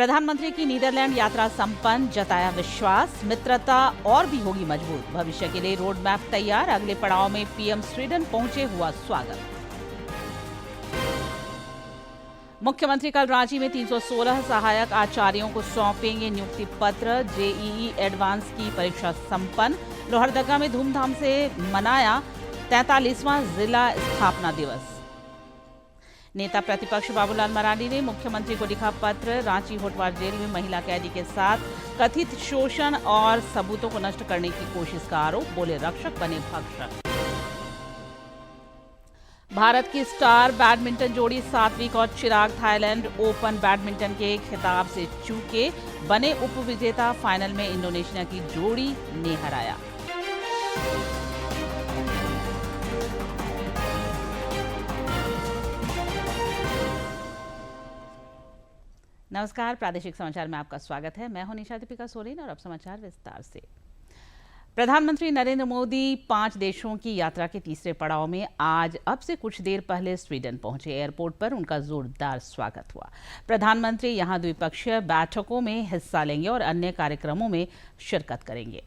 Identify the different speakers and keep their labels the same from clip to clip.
Speaker 1: प्रधानमंत्री की नीदरलैंड यात्रा संपन्न, जताया विश्वास, मित्रता और भी होगी मजबूत। भविष्य के लिए रोड मैप तैयार, अगले पड़ाव में पीएम स्वीडन पहुंचे, हुआ स्वागत। मुख्यमंत्री कल रांची में 316 सहायक आचार्यों को सौंपेंगे नियुक्ति पत्र। जेईई एडवांस की परीक्षा संपन्न। लोहरदगा में धूमधाम से मनाया 43वां जिला स्थापना दिवस। नेता प्रतिपक्ष बाबूलाल मरांडी ने मुख्यमंत्री को लिखा पत्र। रांची होटवार जेल में महिला कैदी के साथ कथित शोषण और सबूतों को नष्ट करने की कोशिश का आरोप, बोले रक्षक बने भक्षक। भारत की स्टार बैडमिंटन जोड़ी सात्विक और चिराग थाईलैंड ओपन बैडमिंटन के खिताब से चूके, बने उपविजेता। फाइनल में इंडोनेशिया की जोड़ी ने हराया। नमस्कार, प्रादेशिक समाचार में आपका स्वागत है। मैं हूं निशा दीपिका सोरेन और अब समाचार विस्तार से। प्रधानमंत्री नरेंद्र मोदी 5 देशों की यात्रा के तीसरे पड़ाव में आज अब से कुछ देर पहले स्वीडन पहुंचे। एयरपोर्ट पर उनका जोरदार स्वागत हुआ। प्रधानमंत्री यहां द्विपक्षीय बैठकों में हिस्सा लेंगे और अन्य कार्यक्रमों में शिरकत करेंगे।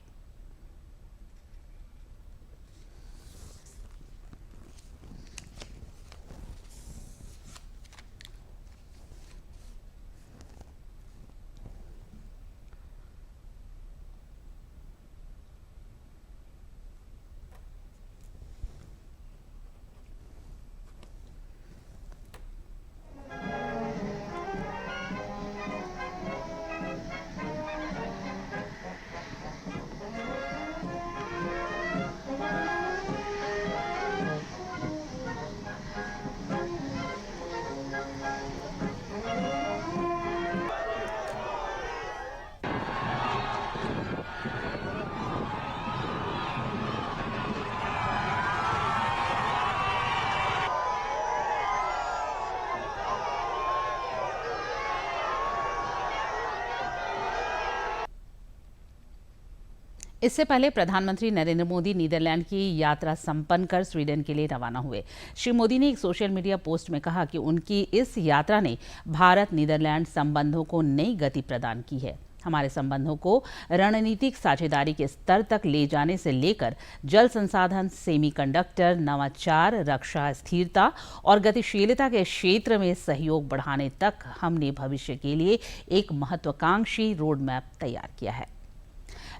Speaker 1: इससे पहले प्रधानमंत्री नरेंद्र मोदी नीदरलैंड की यात्रा संपन्न कर स्वीडन के लिए रवाना हुए। श्री मोदी ने एक सोशल मीडिया पोस्ट में कहा कि उनकी इस यात्रा ने भारत नीदरलैंड संबंधों को नई गति प्रदान की है। हमारे संबंधों को रणनीतिक साझेदारी के स्तर तक ले जाने से लेकर जल संसाधन, सेमीकंडक्टर, नवाचार, रक्षा, स्थिरता और गतिशीलता के क्षेत्र में सहयोग बढ़ाने तक हमने भविष्य के लिए एक महत्वाकांक्षी रोड मैप तैयार किया है।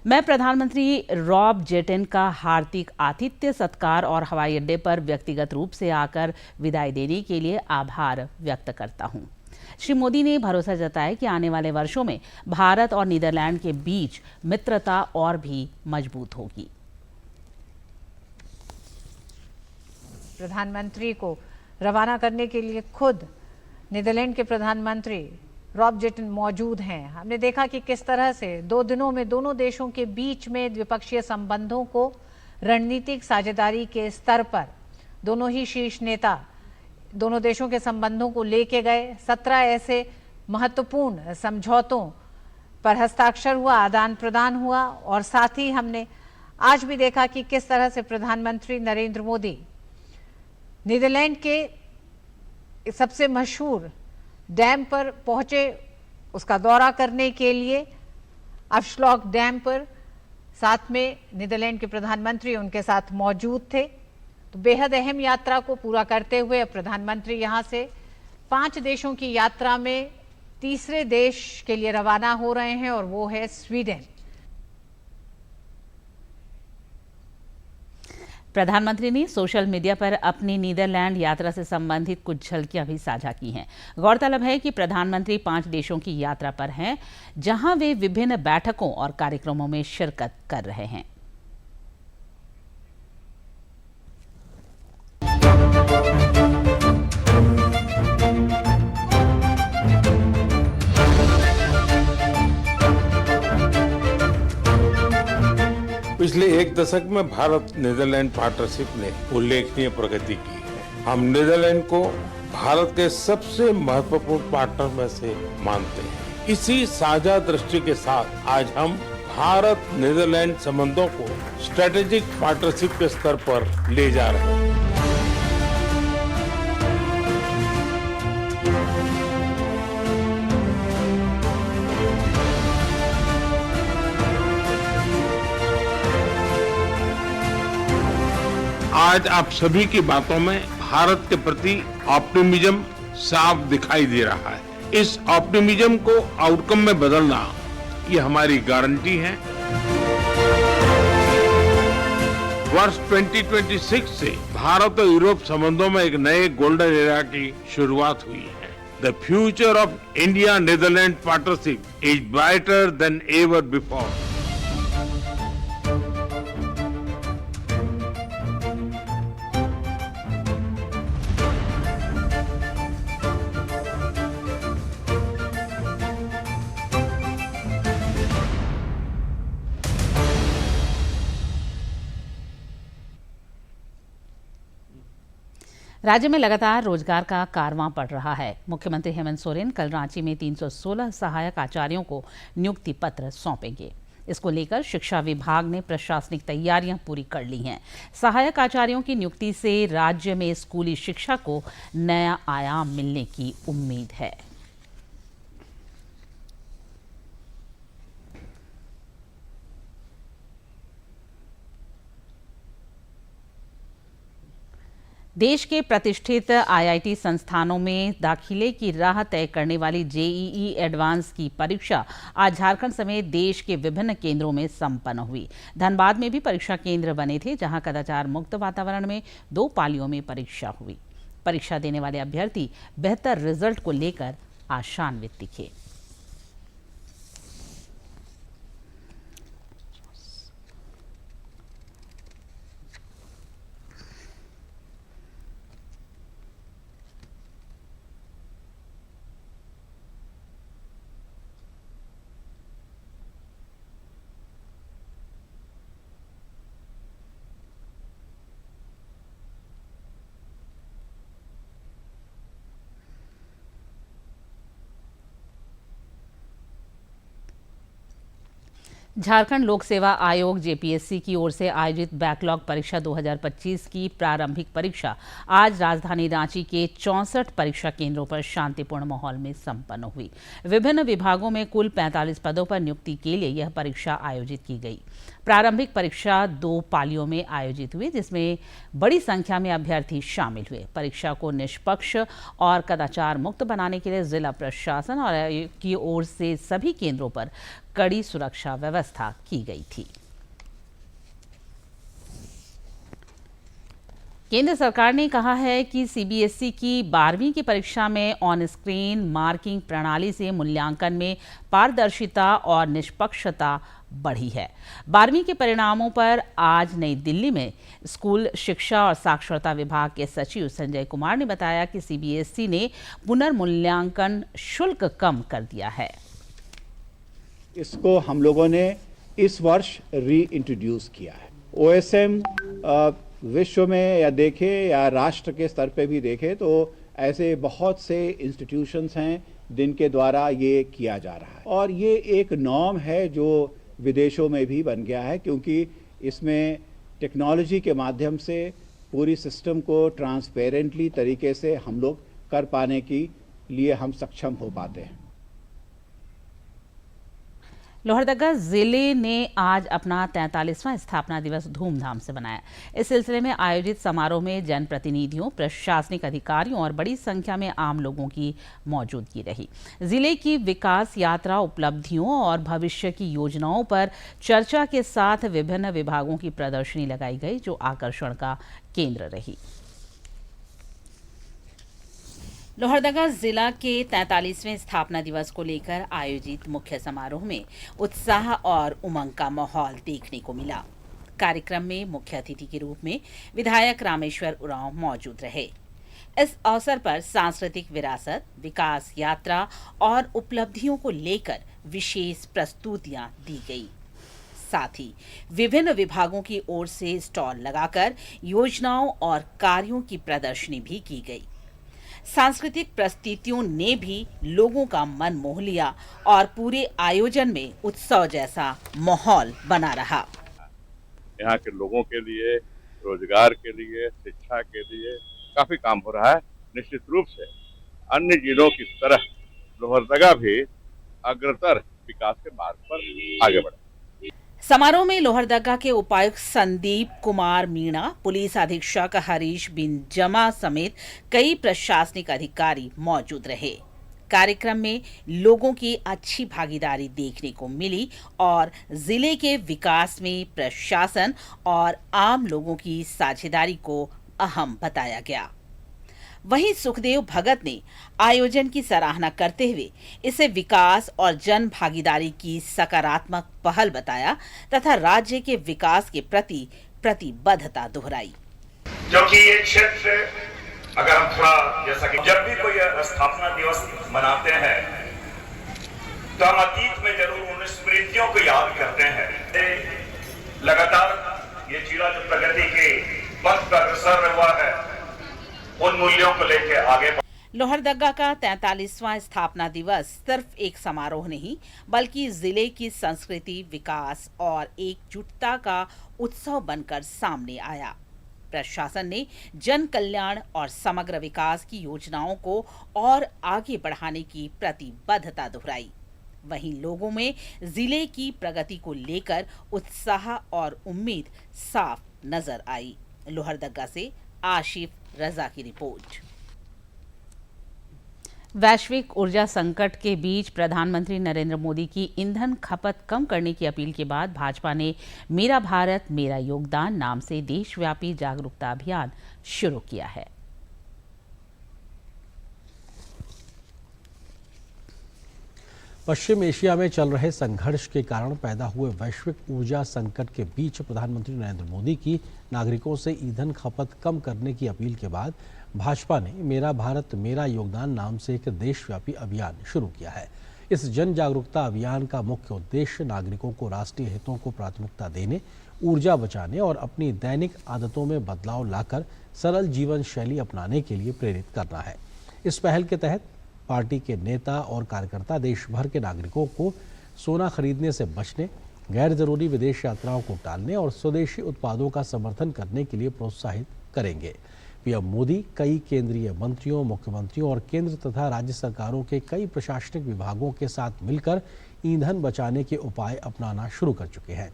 Speaker 1: मैं प्रधानमंत्री रॉब जेटन का हार्दिक आतिथ्य सत्कार और हवाई अड्डे पर व्यक्तिगत रूप से आकर विदाई देने के लिए आभार व्यक्त करता हूं। श्री मोदी ने भरोसा जताया कि आने वाले वर्षों में भारत और नीदरलैंड के बीच मित्रता और भी मजबूत होगी।
Speaker 2: प्रधानमंत्री को रवाना करने के लिए खुद नीदरलैंड के प्रधानमंत्री रॉब जेटन मौजूद हैं। हमने देखा कि किस तरह से 2 दिनों में दोनों देशों के बीच में द्विपक्षीय संबंधों को रणनीतिक साझेदारी के स्तर पर दोनों ही शीर्ष नेता दोनों देशों के संबंधों को लेके गए। 17 ऐसे महत्वपूर्ण समझौतों पर हस्ताक्षर हुआ, आदान प्रदान हुआ और साथ ही हमने आज भी देखा कि किस तरह से प्रधानमंत्री नरेंद्र मोदी नीदरलैंड के सबसे मशहूर डैम पर पहुंचे, उसका दौरा करने के लिए अफश्लॉक डैम पर। साथ में नीदरलैंड के प्रधानमंत्री उनके साथ मौजूद थे। तो बेहद अहम यात्रा को पूरा करते हुए अब प्रधानमंत्री यहां से 5 देशों की यात्रा में तीसरे देश के लिए रवाना हो रहे हैं और वो है स्वीडन।
Speaker 1: प्रधानमंत्री ने सोशल मीडिया पर अपनी नीदरलैंड यात्रा से संबंधित कुछ झलकियां भी साझा की हैं। गौरतलब है कि प्रधानमंत्री 5 देशों की यात्रा पर हैं, जहां वे विभिन्न बैठकों और कार्यक्रमों में शिरकत कर रहे हैं।
Speaker 3: पिछले 1 दशक में भारत नीदरलैंड पार्टनरशिप ने उल्लेखनीय प्रगति की है। हम नीदरलैंड को भारत के सबसे महत्वपूर्ण पार्टनर में से मानते हैं। इसी साझा दृष्टि के साथ आज हम भारत नीदरलैंड संबंधों को स्ट्रेटेजिक पार्टनरशिप के स्तर पर ले जा रहे हैं। आज आप सभी की बातों में भारत के प्रति ऑप्टिमिज्म साफ दिखाई दे रहा है। इस ऑप्टिमिज्म को आउटकम में बदलना, ये हमारी गारंटी है। वर्ष 2026 से भारत और यूरोप संबंधों में एक नए गोल्डन एरा की शुरुआत हुई है। The future of India Netherland partnership is brighter than ever before.
Speaker 1: राज्य में लगातार रोजगार का कारवां पड़ रहा है। मुख्यमंत्री हेमंत सोरेन कल रांची में 316 सहायक आचार्यों को नियुक्ति पत्र सौंपेंगे। इसको लेकर शिक्षा विभाग ने प्रशासनिक तैयारियां पूरी कर ली हैं। सहायक आचार्यों की नियुक्ति से राज्य में स्कूली शिक्षा को नया आयाम मिलने की उम्मीद है। देश के प्रतिष्ठित आईआईटी संस्थानों में दाखिले की राह तय करने वाली जेईई एडवांस की परीक्षा आज झारखंड समेत देश के विभिन्न केंद्रों में संपन्न हुई। धनबाद में भी परीक्षा केंद्र बने थे, जहां कदाचार मुक्त वातावरण में 2 पालियों में परीक्षा हुई। परीक्षा देने वाले अभ्यर्थी बेहतर रिजल्ट को लेकर आशान्वित दिखे। झारखंड लोक सेवा आयोग जेपीएससी की ओर से आयोजित बैकलॉग परीक्षा 2025 की प्रारंभिक परीक्षा आज राजधानी रांची के 64 परीक्षा केंद्रों पर शांतिपूर्ण माहौल में संपन्न हुई। विभिन्न विभागों में कुल 45 पदों पर नियुक्ति के लिए यह परीक्षा आयोजित की गई। प्रारंभिक परीक्षा 2 पालियों में आयोजित हुई, जिसमें बड़ी संख्या में अभ्यर्थी शामिल हुए। परीक्षा को निष्पक्ष और कदाचार मुक्त बनाने के लिए जिला प्रशासन और आयोग की ओर से सभी केंद्रों पर कड़ी सुरक्षा व्यवस्था की गई थी। केंद्र सरकार ने कहा है कि सीबीएसई की 12वीं की परीक्षा में ऑन स्क्रीन मार्किंग प्रणाली से मूल्यांकन में पारदर्शिता और निष्पक्षता बढ़ी है। 12वीं के परिणामों पर आज नई दिल्ली में स्कूल शिक्षा और साक्षरता विभाग के सचिव संजय कुमार ने बताया कि सीबीएसई ने पुनर्मूल्यांकन शुल्क कम कर दिया है।
Speaker 4: इसको हम लोगों ने इस वर्ष री इंट्रोड्यूस किया है। ओएसएम विश्व में या देखे या राष्ट्र के स्तर पे भी देखे तो ऐसे बहुत से इंस्टीट्यूशंस हैं जिनके द्वारा ये किया जा रहा है, और ये एक नॉर्म है जो विदेशों में भी बन गया है, क्योंकि इसमें टेक्नोलॉजी के माध्यम से पूरी सिस्टम को ट्रांसपेरेंटली तरीके से हम लोग कर पाने के लिए हम सक्षम हो पाते हैं।
Speaker 1: लोहरदगा जिले ने आज अपना 43वां स्थापना दिवस धूमधाम से मनाया। इस सिलसिले में आयोजित समारोह में जनप्रतिनिधियों, प्रशासनिक अधिकारियों और बड़ी संख्या में आम लोगों की मौजूदगी रही। जिले की विकास यात्रा, उपलब्धियों और भविष्य की योजनाओं पर चर्चा के साथ विभिन्न विभागों की प्रदर्शनी लगाई गई, जो आकर्षण का केंद्र रही। लोहरदगा जिला के 43वें स्थापना दिवस को लेकर आयोजित मुख्य समारोह में उत्साह और उमंग का माहौल देखने को मिला। कार्यक्रम में मुख्य अतिथि के रूप में विधायक रामेश्वर उरांव मौजूद रहे। इस अवसर पर सांस्कृतिक विरासत, विकास यात्रा और उपलब्धियों को लेकर विशेष प्रस्तुतियां दी गई। साथ ही विभिन्न विभागों की ओर से स्टॉल लगाकर योजनाओं और कार्यों की प्रदर्शनी भी की गई। सांस्कृतिक प्रस्तुतियों ने भी लोगों का मन मोह लिया और पूरे आयोजन में उत्सव जैसा माहौल बना रहा।
Speaker 5: यहाँ के लोगों के लिए, रोजगार के लिए, शिक्षा के लिए काफी काम हो रहा है। निश्चित रूप से अन्य जिलों की तरह लोहरदगा भी अग्रतर विकास के मार्ग पर आगे बढ़े।
Speaker 1: समारोह में लोहरदगा के उपायुक्त संदीप कुमार मीणा, पुलिस अधीक्षक हरीश बिन जमा समेत कई प्रशासनिक अधिकारी मौजूद रहे। कार्यक्रम में लोगों की अच्छी भागीदारी देखने को मिली और जिले के विकास में प्रशासन और आम लोगों की साझेदारी को अहम बताया गया। वहीं सुखदेव भगत ने आयोजन की सराहना करते हुए इसे विकास और जन भागीदारी की सकारात्मक पहल बताया तथा राज्य के विकास के प्रति प्रतिबद्धता दोहराई।
Speaker 6: क्योंकि ये क्षेत्र, अगर हम थोड़ा, जैसा कि जब भी कोई स्थापना दिवस मनाते हैं तो हम अतीत में जरूर उन स्मृतियों को याद करते हैं। लगातार ये जिला जो प्रगति के पथ पर अग्रसर हुआ है, उन मूल्यों को लेकर आगे।
Speaker 1: लोहरदगा का 43वां स्थापना दिवस सिर्फ एक समारोह नहीं बल्कि जिले की संस्कृति, विकास और एकजुटता का उत्सव बनकर सामने आया। प्रशासन ने जन कल्याण और समग्र विकास की योजनाओं को और आगे बढ़ाने की प्रतिबद्धता दोहराई। वहीं लोगों में जिले की प्रगति को लेकर उत्साह और उम्मीद साफ नजर आई। लोहरदगा से आशिफ रजा की रिपोर्ट। वैश्विक ऊर्जा संकट के बीच प्रधानमंत्री नरेंद्र मोदी की ईंधन खपत कम करने की अपील के बाद भाजपा ने मेरा भारत मेरा योगदान नाम से देशव्यापी जागरूकता अभियान शुरू किया है।
Speaker 7: पश्चिम एशिया में चल रहे संघर्ष के कारण पैदा हुए वैश्विक ऊर्जा संकट के बीच प्रधानमंत्री नरेंद्र मोदी की नागरिकों से ईंधन खपत कम करने की अपील के बाद भाजपा ने मेरा भारत मेरा योगदान नाम से एक देशव्यापी अभियान शुरू किया है। इस जन जागरूकता अभियान का मुख्य उद्देश्य नागरिकों को राष्ट्रीय हितों को प्राथमिकता देने, ऊर्जा बचाने और अपनी दैनिक आदतों में बदलाव लाकर सरल जीवन शैली अपनाने के लिए प्रेरित करना है। इस पहल के तहत पार्टी के नेता और कार्यकर्ता देश भर के नागरिकों को सोना खरीदने से बचने, गैर जरूरी विदेश यात्राओं को टालने और स्वदेशी उत्पादों का समर्थन करने के लिए प्रोत्साहित करेंगे। पीएम मोदी कई केंद्रीय मंत्रियों, मुख्यमंत्रियों और केंद्र तथा राज्य सरकारों के कई प्रशासनिक विभागों के साथ मिलकर ईंधन बचाने के उपाय अपनाना शुरू कर चुके हैं।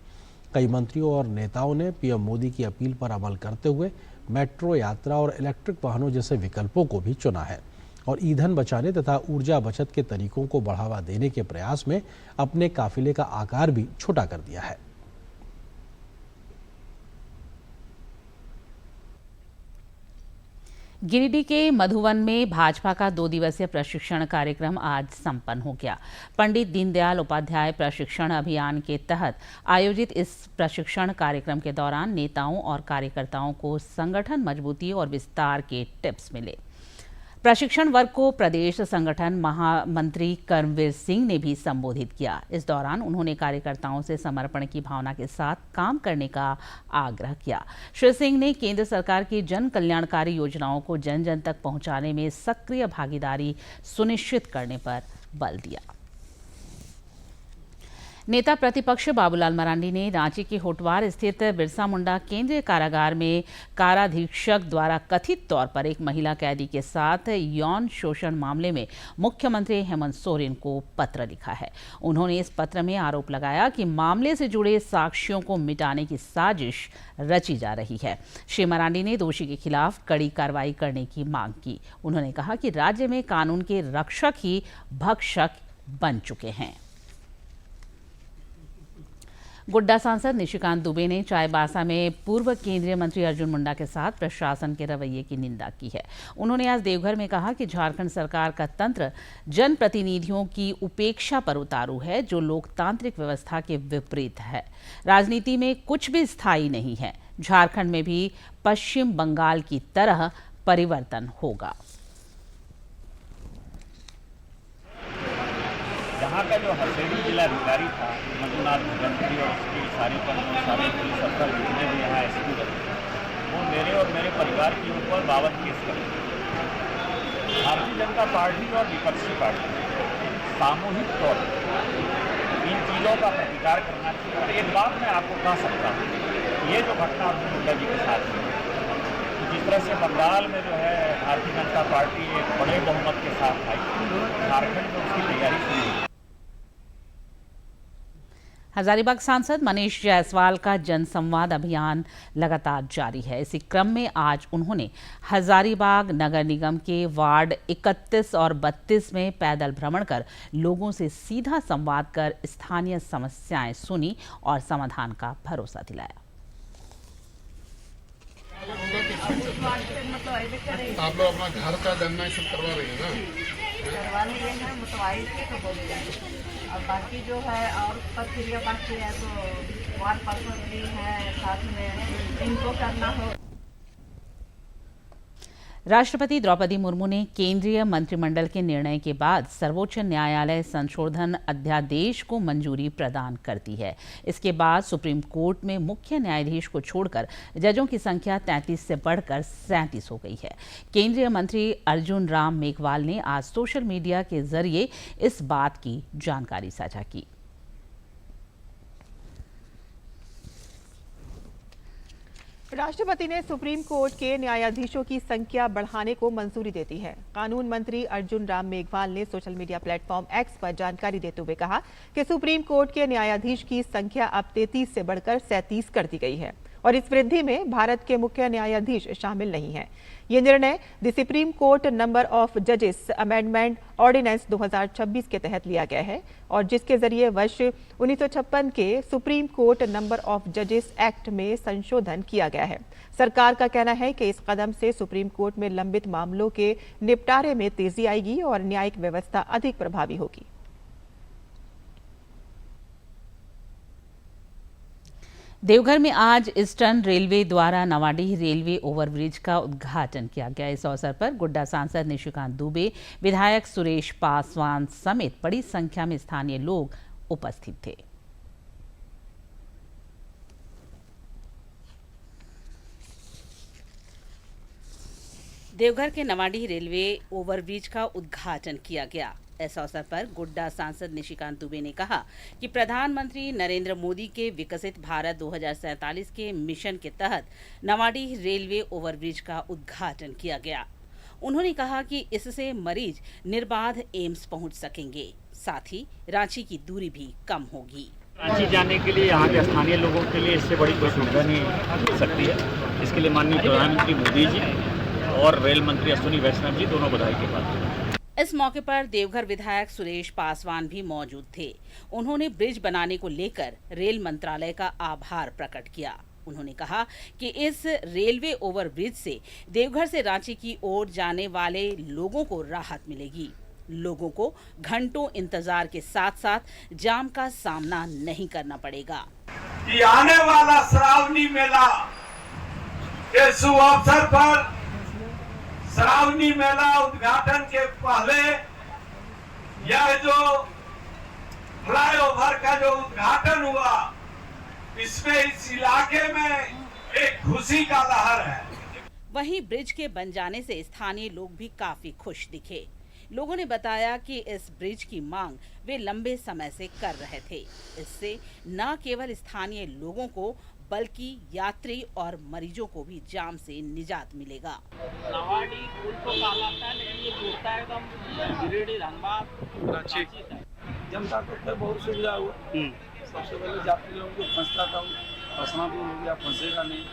Speaker 7: कई मंत्रियों और नेताओं ने पीएम मोदी की अपील पर अमल करते हुए मेट्रो यात्रा और इलेक्ट्रिक वाहनों जैसे विकल्पों को भी चुना है और ईंधन बचाने तथा ऊर्जा बचत के तरीकों को बढ़ावा देने के प्रयास में अपने काफिले का आकार भी छोटा कर दिया है।
Speaker 1: गिरिडीह के मधुवन में भाजपा का 2 दिवसीय प्रशिक्षण कार्यक्रम आज संपन्न हो गया। पंडित दीनदयाल उपाध्याय प्रशिक्षण अभियान के तहत आयोजित इस प्रशिक्षण कार्यक्रम के दौरान नेताओं और कार्यकर्ताओं को संगठन मजबूती और विस्तार के टिप्स मिले। प्रशिक्षण वर्ग को प्रदेश संगठन महामंत्री कर्मवीर सिंह ने भी संबोधित किया। इस दौरान उन्होंने कार्यकर्ताओं से समर्पण की भावना के साथ काम करने का आग्रह किया। श्री सिंह ने केंद्र सरकार की जन कल्याणकारी योजनाओं को जन जन तक पहुंचाने में सक्रिय भागीदारी सुनिश्चित करने पर बल दिया। नेता प्रतिपक्ष बाबूलाल मरांडी ने रांची के होटवार स्थित बिरसा मुंडा केंद्रीय कारागार में काराधीक्षक द्वारा कथित तौर पर एक महिला कैदी के साथ यौन शोषण मामले में मुख्यमंत्री हेमंत सोरेन को पत्र लिखा है। उन्होंने इस पत्र में आरोप लगाया कि मामले से जुड़े साक्ष्यों को मिटाने की साजिश रची जा रही है। श्री मरांडी ने दोषी के खिलाफ कड़ी कार्रवाई करने की मांग की। उन्होंने कहा कि राज्य में कानून के रक्षक ही भक्षक बन चुके हैं। गोड्डा सांसद निशिकांत दुबे ने चाईबासा में पूर्व केंद्रीय मंत्री अर्जुन मुंडा के साथ प्रशासन के रवैये की निंदा की है। उन्होंने आज देवघर में कहा कि झारखंड सरकार का तंत्र जनप्रतिनिधियों की उपेक्षा पर उतारू है, जो लोकतांत्रिक व्यवस्था के विपरीत है। राजनीति में कुछ भी स्थायी नहीं है। झारखंड में भी पश्चिम बंगाल की तरह परिवर्तन होगा।
Speaker 8: यहाँ का जो हरसेडी जिलाधिकारी था मंजुनाथ भगंत्री और उसकी सारे पुलिस अफसर जितने भी यहाँ एसपी थे, वो मेरे और मेरे परिवार के ऊपर 52 केस करे। भारतीय जनता पार्टी और विपक्षी पार्टी सामूहिक तौर पर इन चीज़ों का प्रतिकार करना चाहिए। और एक बात मैं आपको कह सकता हूँ, ये जो घटना अर्जुन मुंडा जी के साथ हुई, जिस तरह से बंगाल में जो है भारतीय जनता पार्टी एक बड़े बहुमत के साथ आई, झारखंड में उसकी तैयारी शुरू हुई।
Speaker 1: हजारीबाग सांसद मनीष जायसवाल का जनसंवाद अभियान लगातार जारी है। इसी क्रम में आज उन्होंने हजारीबाग नगर निगम के वार्ड 31 और 32 में पैदल भ्रमण कर लोगों से सीधा संवाद कर स्थानीय समस्याएं सुनी और समाधान का भरोसा दिलाया।
Speaker 9: आप लोग अपना घर का गन्ना सब करवा रही है ना?
Speaker 10: करवा लिए हैं, मुतवाइल के तो बोल दिया। और बाकी जो है और प्रक्रिया बाकी है तो वार्ड पर्सन भी है साथ में, इनको करना हो।
Speaker 1: राष्ट्रपति द्रौपदी मुर्मू ने केंद्रीय मंत्रिमंडल के निर्णय के बाद सर्वोच्च न्यायालय संशोधन अध्यादेश को मंजूरी प्रदान कर दी है। इसके बाद सुप्रीम कोर्ट में मुख्य न्यायाधीश को छोड़कर जजों की संख्या 33 से बढ़कर 37 हो गई है। केंद्रीय मंत्री अर्जुन राम मेघवाल ने आज सोशल मीडिया के जरिए इस बात की जानकारी साझा की।
Speaker 11: राष्ट्रपति ने सुप्रीम कोर्ट के न्यायाधीशों की संख्या बढ़ाने को मंजूरी दे दी है। कानून मंत्री अर्जुन राम मेघवाल ने सोशल मीडिया प्लेटफॉर्म एक्स पर जानकारी देते हुए कहा कि सुप्रीम कोर्ट के न्यायाधीश की संख्या अब 33 से बढ़कर 37 कर दी गई है और इस वृद्धि में भारत के मुख्य न्यायाधीश शामिल नहीं है। ये निर्णय the supreme court number of जजेस अमेंडमेंट ऑर्डिनेंस 2026 के तहत लिया गया है और जिसके जरिए वर्ष 1956 के सुप्रीम कोर्ट नंबर ऑफ जजेस एक्ट में संशोधन किया गया है। सरकार का कहना है कि इस कदम से सुप्रीम कोर्ट में लंबित मामलों के निपटारे में तेजी आएगी और न्यायिक व्यवस्था अधिक प्रभावी होगी।
Speaker 1: देवघर में आज ईस्टर्न रेलवे द्वारा नवाडीह रेलवे ओवरब्रिज का उद्घाटन किया गया। इस अवसर पर गोड्डा सांसद निशिकांत दुबे, विधायक सुरेश पासवान समेत बड़ी संख्या में स्थानीय लोग उपस्थित थे। देवघर के नवाडीह रेलवे ओवरब्रिज का उद्घाटन किया गया। इस अवसर पर गोड्डा सांसद निशिकांत दुबे ने कहा कि प्रधानमंत्री नरेंद्र मोदी के विकसित भारत 2047 के मिशन के तहत नवाडीह रेलवे ओवरब्रिज का उद्घाटन किया गया। उन्होंने कहा कि इससे मरीज निर्बाध एम्स पहुंच सकेंगे, साथ ही रांची की दूरी भी कम होगी।
Speaker 8: रांची जाने के लिए यहाँ के स्थानीय लोगों के लिए इससे बड़ी कोई सुविधा नहीं हो सकती है। इसके लिए माननीय प्रधानमंत्री मोदी जी और रेल मंत्री अश्विनी वैष्णव जी दोनों बधाई के पात्र हैं।
Speaker 1: इस मौके पर देवघर विधायक सुरेश पासवान भी मौजूद थे। उन्होंने ब्रिज बनाने को लेकर रेल मंत्रालय का आभार प्रकट किया। उन्होंने कहा कि इस रेलवे ओवरब्रिज से देवघर से रांची की ओर जाने वाले लोगों को राहत मिलेगी। लोगों को घंटों इंतजार के साथ साथ जाम का सामना नहीं करना पड़ेगा।
Speaker 6: कि आने वाला श्रावणी मेला के शुभ अवसर पर श्रावणी मेला उद्घाटन के पहले यह जो फ्लाईओवर का जो उद्घाटन हुआ, इसमें इस इलाके में एक खुशी का लहर है।
Speaker 1: वहीं ब्रिज के बन जाने से स्थानीय लोग भी काफी खुश दिखे। लोगों ने बताया कि इस ब्रिज की मांग वे लंबे समय से कर रहे थे। इससे न केवल स्थानीय लोगों को बल्कि यात्री और मरीजों को भी जाम से निजात मिलेगा।
Speaker 8: नवाडी पुल तो काम आता है, लेकिन ये टूटता है तो गिरिडीह, धनबाद, रांची
Speaker 12: जनता को बहुत सुविधा हुआ। सबसे पहले यात्री लोगों को फंसता था, फंसना दूर हो गया, फंसेगा नहीं।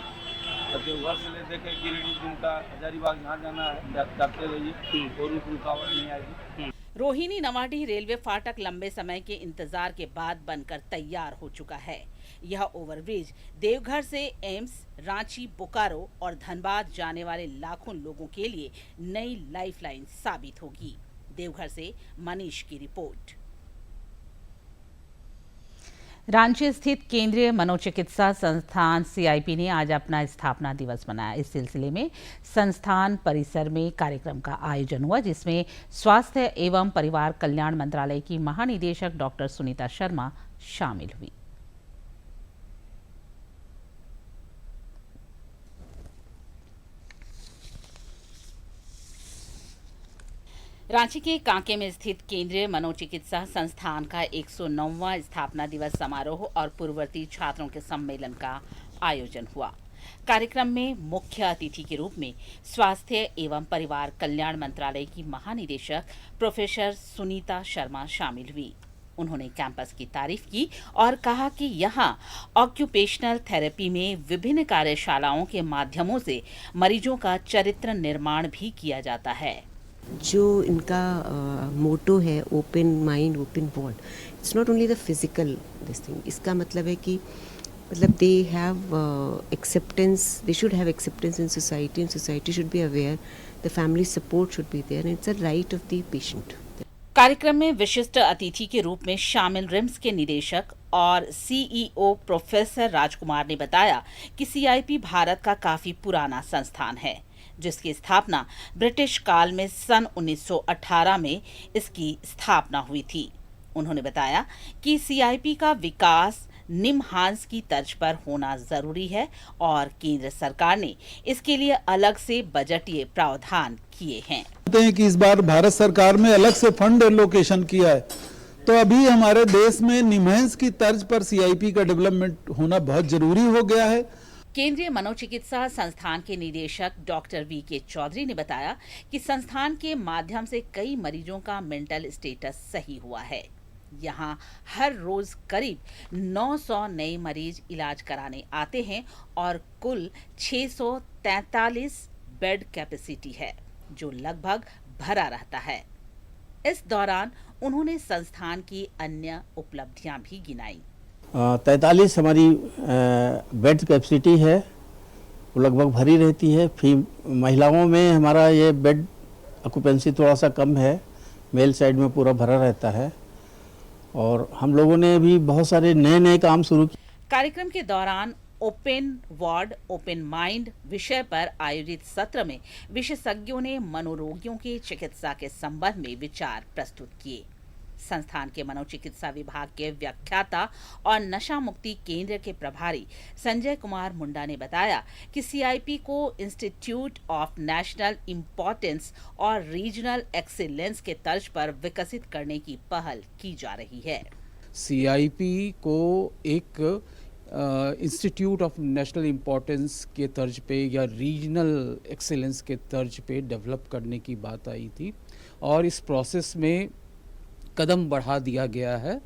Speaker 12: देवघर से ले देखे गिरिडीह, दुमका, हजारीबाग जहाँ जाना है जाते रहिए, कोई रुकावट नहीं आएगी।
Speaker 1: रोहिणी नवाडीह रेलवे फाटक लंबे समय के इंतजार के बाद बनकर तैयार हो चुका है। यह ओवरब्रिज देवघर से एम्स, रांची, बोकारो और धनबाद जाने वाले लाखों लोगों के लिए नई लाइफलाइन साबित होगी। देवघर से मनीष की रिपोर्ट। रांची स्थित केंद्रीय मनोचिकित्सा संस्थान CIP ने आज अपना स्थापना दिवस मनाया। इस सिलसिले में संस्थान परिसर में कार्यक्रम का आयोजन हुआ, जिसमें स्वास्थ्य एवं परिवार कल्याण मंत्रालय की महानिदेशक डॉक्टर सुनीता शर्मा शामिल हुई। रांची के कांके में स्थित केंद्रीय मनोचिकित्सा संस्थान का 109वां स्थापना दिवस समारोह और पूर्ववर्ती छात्रों के सम्मेलन का आयोजन हुआ। कार्यक्रम में मुख्य अतिथि के रूप में स्वास्थ्य एवं परिवार कल्याण मंत्रालय की महानिदेशक प्रोफेसर सुनीता शर्मा शामिल हुई। उन्होंने कैंपस की तारीफ की और कहा कि यहाँ ऑक्यूपेशनल थेरेपी में विभिन्न कार्यशालाओं के माध्यमों से मरीजों का चरित्र निर्माण भी किया जाता है।
Speaker 13: जो इनका मोटो है open mind open world, it's not only the physical this thing, इसका मतलब है कि they have acceptance, they should have acceptance in society and society should be aware, the family support should be there, it's a right of the patient.
Speaker 1: कार्यक्रम में विशिष्ट अतिथि के रूप में शामिल रिम्स के निदेशक और सीईओ प्रोफेसर राजकुमार ने बताया कि सीआईपी भारत का काफी पुराना संस्थान है, जिसकी स्थापना ब्रिटिश काल में सन 1918 में इसकी स्थापना हुई थी। उन्होंने बताया कि सीआईपी का विकास निमहांस की तर्ज पर होना जरूरी है और केंद्र सरकार ने इसके लिए अलग से बजटीय प्रावधान किए हैं।
Speaker 14: कि इस बार भारत सरकार में अलग से फंड एलोकेशन किया है, तो अभी हमारे देश में निमहांस की तर्ज पर सीआईपी का डेवलपमेंट होना बहुत जरूरी हो गया है।
Speaker 1: केंद्रीय मनोचिकित्सा संस्थान के निदेशक डॉक्टर वी.के. चौधरी ने बताया कि संस्थान के माध्यम से कई मरीजों का मेंटल स्टेटस सही हुआ है। यहाँ हर रोज करीब 900 नए मरीज इलाज कराने आते हैं और कुल 643 बेड कैपेसिटी है, जो लगभग भरा रहता है। इस दौरान उन्होंने संस्थान की अन्य उपलब्धियां भी गिनाई।
Speaker 15: 43 हमारी बेड कैपेसिटी है, वो लगभग भरी रहती है। फिर महिलाओं में हमारा ये बेड ऑक्यूपेंसी थोड़ा सा कम है, मेल साइड में पूरा भरा रहता है। और हम लोगों ने भी बहुत सारे नए नए काम शुरू किए।
Speaker 1: कार्यक्रम के दौरान ओपन वार्ड ओपन माइंड विषय पर आयोजित सत्र में विशेषज्ञों ने मनोरोगियों की चिकित्सा के संबंध में विचार प्रस्तुत किए। संस्थान के मनोचिकित्सा विभाग के व्याख्याता और नशा मुक्ति केंद्र के प्रभारी संजय कुमार मुंडा ने बताया कि सीआईपी को इंस्टीट्यूट ऑफ नेशनल इम्पोर्टेंस और रीजनल एक्सीलेंस के तर्ज पर विकसित करने की पहल की जा रही है।
Speaker 16: सीआईपी को एक इंस्टीट्यूट ऑफ नेशनल इम्पोर्टेंस के तर्ज पे या रीजनल एक्सीलेंस के तर्ज पे डेवलप करने की बात आई थी और इस प्रोसेस में कदम बढ़ा दिया गया है।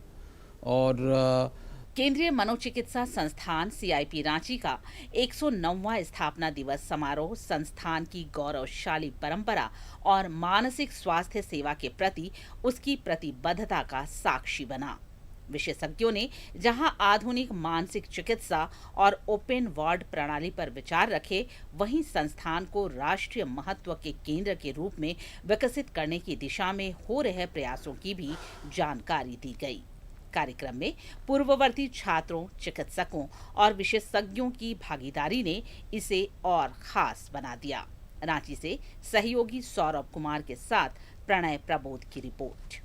Speaker 16: और
Speaker 1: केंद्रीय मनोचिकित्सा संस्थान सीआईपी रांची का 109वां स्थापना दिवस समारोह संस्थान की गौरवशाली परंपरा और मानसिक स्वास्थ्य सेवा के प्रति उसकी प्रतिबद्धता का साक्षी बना। विशेषज्ञों ने जहां आधुनिक मानसिक चिकित्सा और ओपन वार्ड प्रणाली पर विचार रखे, वहीं संस्थान को राष्ट्रीय महत्व के केंद्र के रूप में विकसित करने की दिशा में हो रहे प्रयासों की भी जानकारी दी गई। कार्यक्रम में पूर्ववर्ती छात्रों, चिकित्सकों और विशेषज्ञों की भागीदारी ने इसे और खास बना दिया। रांची से सहयोगी सौरभ कुमार के साथ प्रणय प्रबोध की रिपोर्ट।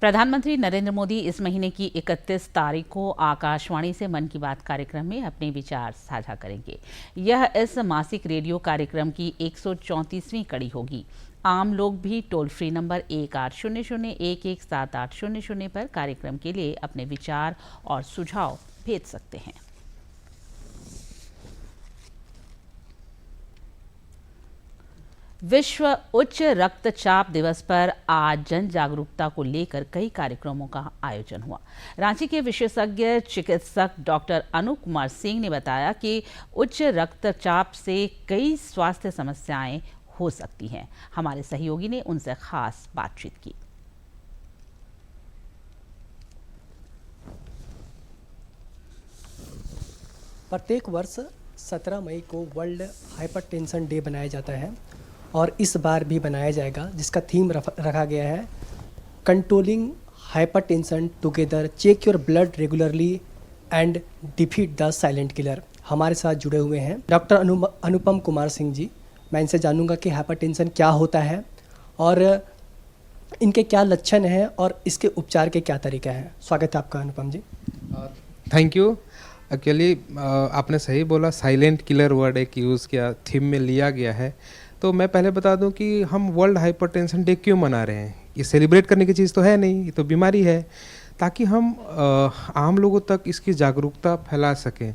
Speaker 1: प्रधानमंत्री नरेंद्र मोदी इस महीने की 31 तारीख को आकाशवाणी से मन की बात कार्यक्रम में अपने विचार साझा करेंगे। यह इस मासिक रेडियो कार्यक्रम की 134वीं कड़ी होगी। आम लोग भी टोल फ्री नंबर 1800-117800 पर कार्यक्रम के लिए अपने विचार और सुझाव भेज सकते हैं। विश्व उच्च रक्तचाप दिवस पर आज जन जागरूकता को लेकर कई कार्यक्रमों का आयोजन हुआ। रांची के विशेषज्ञ चिकित्सक डॉक्टर अनूप कुमार सिंह ने बताया कि उच्च रक्तचाप से कई स्वास्थ्य समस्याएं हो सकती हैं। हमारे सहयोगी ने उनसे खास बातचीत की।
Speaker 17: प्रत्येक वर्ष 17 मई को वर्ल्ड हाइपरटेंशन डे बनाया जाता है और इस बार भी बनाया जाएगा, जिसका थीम रखा गया है controlling hypertension together, check your blood regularly and defeat the silent killer. हमारे साथ जुड़े हुए हैं डॉक्टर अनुपम कुमार सिंह जी। मैं इनसे जानूंगा कि हाइपरटेंशन क्या होता है और इनके क्या लक्षण हैं और इसके उपचार के क्या तरीके हैं। स्वागत है आपका Anupam ji.
Speaker 18: Thank you. Actually आपने सही बोला, साइलेंट किलर वर्ड एक यूज़ किया, थीम में लिया गया है। तो मैं पहले बता दूं कि हम वर्ल्ड हाइपरटेंशन डे क्यों मना रहे हैं। ये सेलिब्रेट करने की चीज़ तो है नहीं, ये तो बीमारी है, ताकि हम आम लोगों तक इसकी जागरूकता फैला सकें।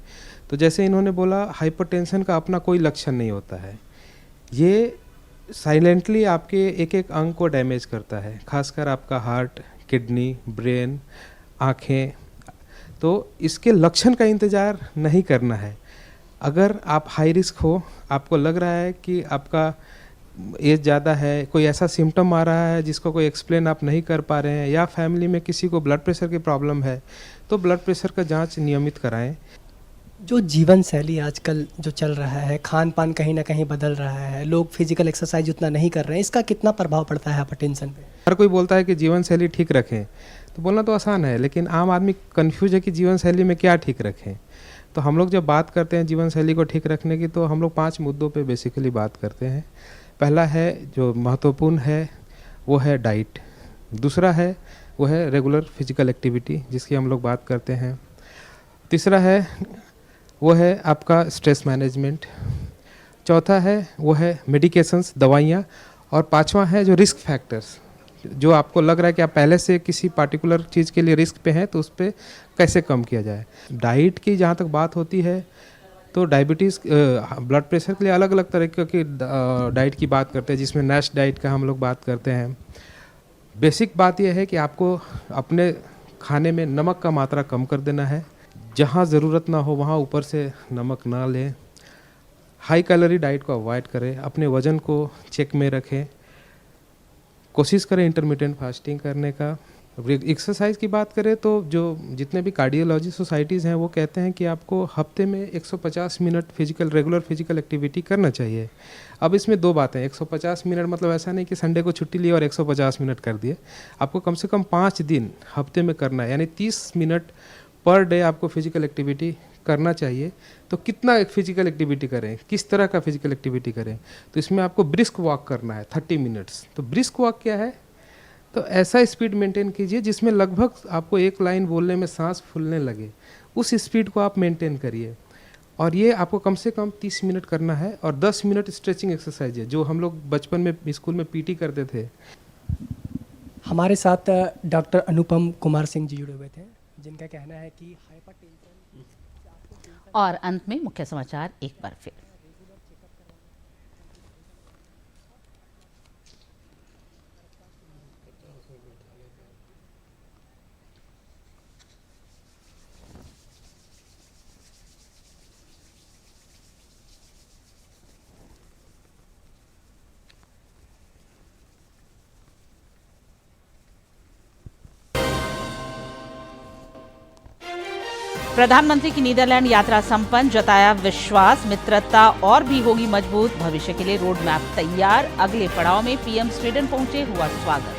Speaker 18: तो जैसे इन्होंने बोला, हाइपरटेंशन का अपना कोई लक्षण नहीं होता है। ये साइलेंटली आपके एक एक अंग को डैमेज करता है, खासकर आपका हार्ट, किडनी, ब्रेन, आँखें। तो इसके लक्षण का इंतज़ार नहीं करना है। अगर आप हाई रिस्क हो, आपको लग रहा है कि आपका एज ज़्यादा है, कोई ऐसा सिम्टम आ रहा है जिसको कोई एक्सप्लेन आप नहीं कर पा रहे हैं, या फैमिली में किसी को ब्लड प्रेशर की प्रॉब्लम है, तो ब्लड प्रेशर का जांच नियमित कराएं।
Speaker 17: जो जीवन शैली आजकल जो चल रहा है, खान पान कहीं ना कहीं बदल रहा है, लोग फिजिकल एक्सरसाइज उतना नहीं कर रहे हैं, इसका कितना प्रभाव पड़ता है हाइपरटेंशन पे?
Speaker 18: हर कोई बोलता है कि जीवन शैली ठीक रखें, तो बोलना तो आसान है, लेकिन आम आदमी कंफ्यूज है कि जीवन शैली में क्या ठीक रखें। तो हम लोग जब बात करते हैं जीवन शैली को ठीक रखने की, तो हम लोग 5 मुद्दों पे बेसिकली बात करते हैं। पहला है जो महत्वपूर्ण है वो है डाइट, दूसरा है वो है रेगुलर फिजिकल एक्टिविटी जिसकी हम लोग बात करते हैं, तीसरा है वो है आपका स्ट्रेस मैनेजमेंट, चौथा है वो है मेडिकेशंस, दवाइयाँ, और पांचवा है जो रिस्क फैक्टर्स, जो आपको लग रहा है कि आप पहले से किसी पार्टिकुलर चीज़ के लिए रिस्क पे हैं, तो उस पर कैसे कम किया जाए। डाइट की जहाँ तक बात होती है तो डायबिटीज़, ब्लड प्रेशर के लिए अलग अलग तरीके की डाइट की बात करते हैं, जिसमें नैश डाइट का हम लोग बात करते हैं। बेसिक बात यह है कि आपको अपने खाने में नमक का मात्रा कम कर देना है, जहाँ ज़रूरत ना हो वहाँ ऊपर से नमक ना लें, हाई कैलोरी डाइट को अवॉइड करें, अपने वज़न को चेक में रखें, कोशिश करें इंटरमिटेंट फास्टिंग करने का। एक्सरसाइज की बात करें तो जो जितने भी कार्डियोलॉजी सोसाइटीज़ हैं वो कहते हैं कि आपको हफ्ते में 150 मिनट रेगुलर फिजिकल एक्टिविटी करना चाहिए। अब इसमें 2 बातें, 150 मिनट मतलब ऐसा नहीं कि संडे को छुट्टी ली और 150 मिनट कर दिए, आपको कम से कम 5 दिन हफ्ते में करना है, यानी 30 मिनट पर डे आपको फिजिकल एक्टिविटी करना चाहिए। तो कितना फिजिकल एक्टिविटी करें, किस तरह का फिजिकल एक्टिविटी करें, तो इसमें आपको ब्रिस्क वॉक करना है 30 मिनट्स। तो ब्रिस्क वॉक क्या है, तो ऐसा स्पीड मेंटेन कीजिए जिसमें लगभग आपको एक लाइन बोलने में सांस फूलने लगे, उस स्पीड को आप मेंटेन करिए, और ये आपको कम से कम 30 मिनट करना है। और 10 मिनट स्ट्रेचिंग एक्सरसाइज है, जो हम लोग बचपन में स्कूल में पीटी करते थे।
Speaker 17: हमारे साथ डॉक्टर अनुपम कुमार सिंह जी जुड़े हुए थे, जिनका कहना है कि हाइपरटेंशन।
Speaker 1: और अंत में मुख्य समाचार एक बार फिर। प्रधानमंत्री की नीदरलैंड यात्रा संपन्न, जताया विश्वास, मित्रता और भी होगी मजबूत, भविष्य के लिए रोड मैप तैयार। अगले पड़ाव में पीएम स्वीडन पहुंचे, हुआ स्वागत।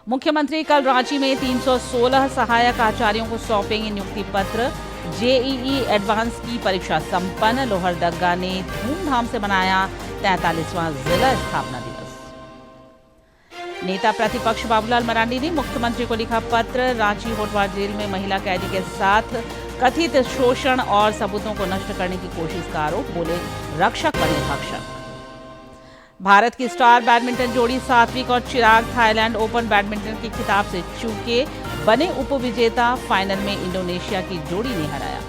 Speaker 1: मुख्यमंत्री कल रांची में 316 सहायक आचार्यों को सौंपेंगे नियुक्ति पत्र। जेईई एडवांस की परीक्षा संपन्न, लोहरदगा ने धूमधाम से मनाया 43वां जिला स्थापना दिवस। नेता प्रतिपक्ष बाबूलाल मरांडी ने मुख्यमंत्री को लिखा पत्र। रांची होटवार जेल में महिला कैदी के साथ कथित शोषण और सबूतों को नष्ट करने की कोशिश का आरोप, बोले रक्षक बने भक्षक। भारत की स्टार बैडमिंटन जोड़ी सात्विक और चिराग थाईलैंड ओपन बैडमिंटन के खिताब से चूके, बने उपविजेता। फाइनल में इंडोनेशिया की जोड़ी ने हराया।